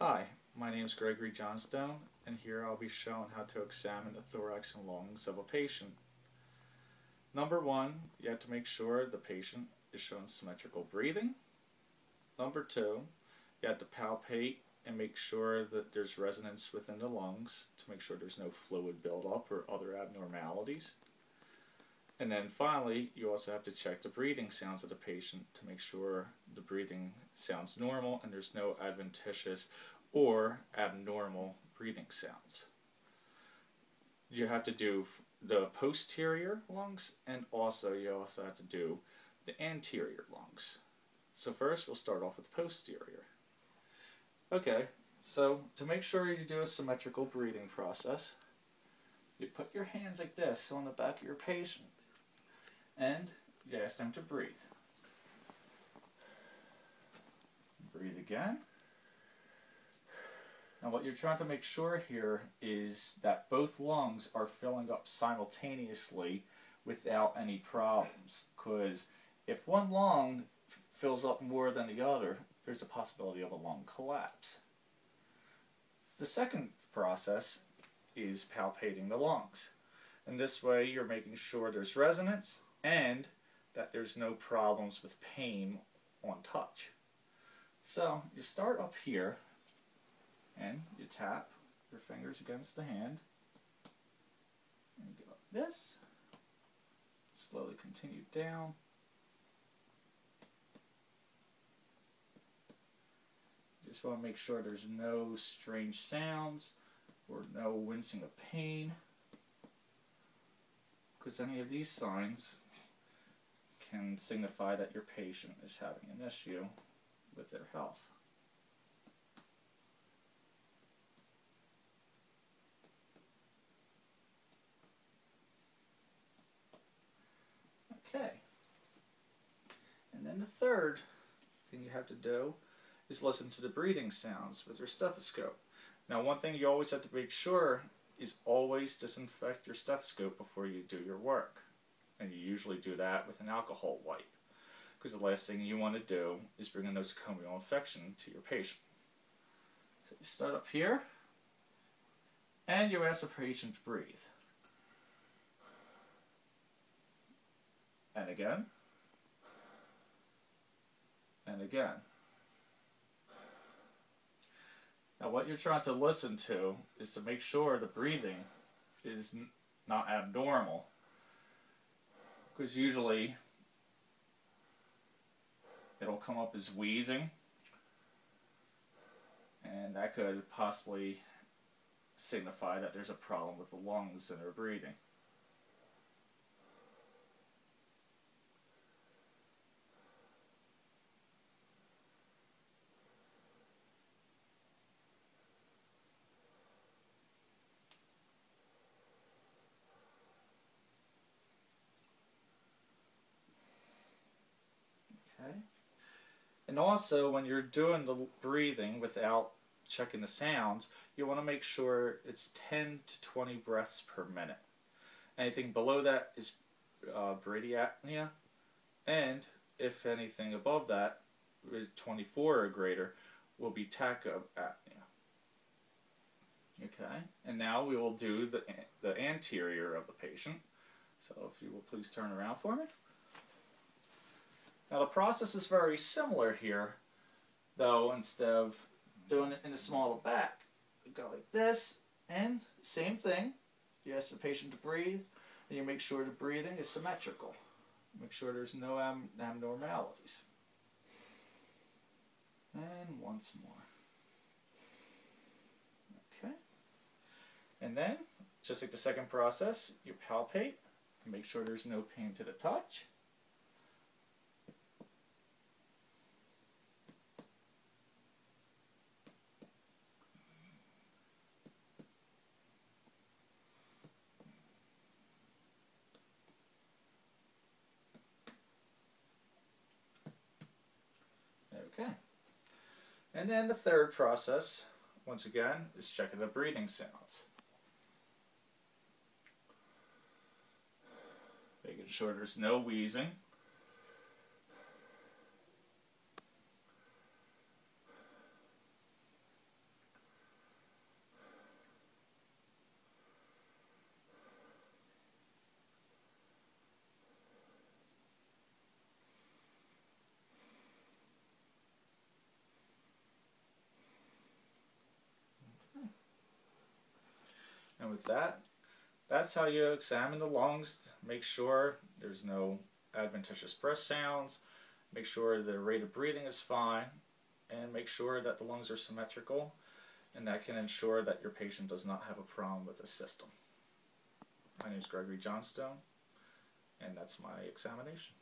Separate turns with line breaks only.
Hi, my name is Gregory Johnstone, and here I'll be showing how to examine the thorax and lungs of a patient. Number one, you have to make sure the patient is showing symmetrical breathing. Number two, you have to palpate and make sure that there's resonance within the lungs to make sure there's no fluid buildup or other abnormalities. And then finally, you also have to check the breathing sounds of the patient to make sure the breathing sounds normal and there's no adventitious or abnormal breathing sounds. You have to do the posterior lungs, and you also have to do the anterior lungs. So first we'll start off with posterior. Okay, so to make sure you do a symmetrical breathing process, you put your hands like this on the back of your patient and you ask them to breathe. Breathe again. Now what you're trying to make sure here is that both lungs are filling up simultaneously without any problems, because if one lung fills up more than the other, there's a possibility of a lung collapse. The second process is palpating the lungs. And this way you're making sure there's resonance and that there's no problems with pain on touch. So you start up here and you tap your fingers against the hand and you go like this. Slowly continue down. Just want to make sure there's no strange sounds or no wincing of pain, because any of these signs can signify that your patient is having an issue with their health. Okay. And then the third thing you have to do is listen to the breathing sounds with your stethoscope. Now, one thing you always have to make sure is always disinfect your stethoscope before you do your work. And you usually do that with an alcohol wipe, because the last thing you want to do is bring a nosocomial infection to your patient. So you start up here and you ask the patient to breathe. And again. And again. Now what you're trying to listen to is to make sure the breathing is not abnormal, because usually it'll come up as wheezing, and that could possibly signify that there's a problem with the lungs and their breathing. Okay. And also, when you're doing the breathing without checking the sounds, you want to make sure it's 10 to 20 breaths per minute. Anything below that is bradyapnea, and if anything above that is 24 or greater, will be tachypnea. Okay, and now we will do the anterior of the patient. So if you will please turn around for me. Now the process is very similar here, though instead of doing it in the small of the back, you go like this, and same thing. You ask the patient to breathe, and you make sure the breathing is symmetrical. Make sure there's no abnormalities. And once more. Okay. And then, just like the second process, you palpate, and make sure there's no pain to the touch. Okay. And then the third process, once again, is checking the breathing sounds. Making sure there's no wheezing. And with that, that's how you examine the lungs. Make sure there's no adventitious breath sounds. Make sure the rate of breathing is fine. And make sure that the lungs are symmetrical. And that can ensure that your patient does not have a problem with the system. My name is Gregory Johnstone, and that's my examination.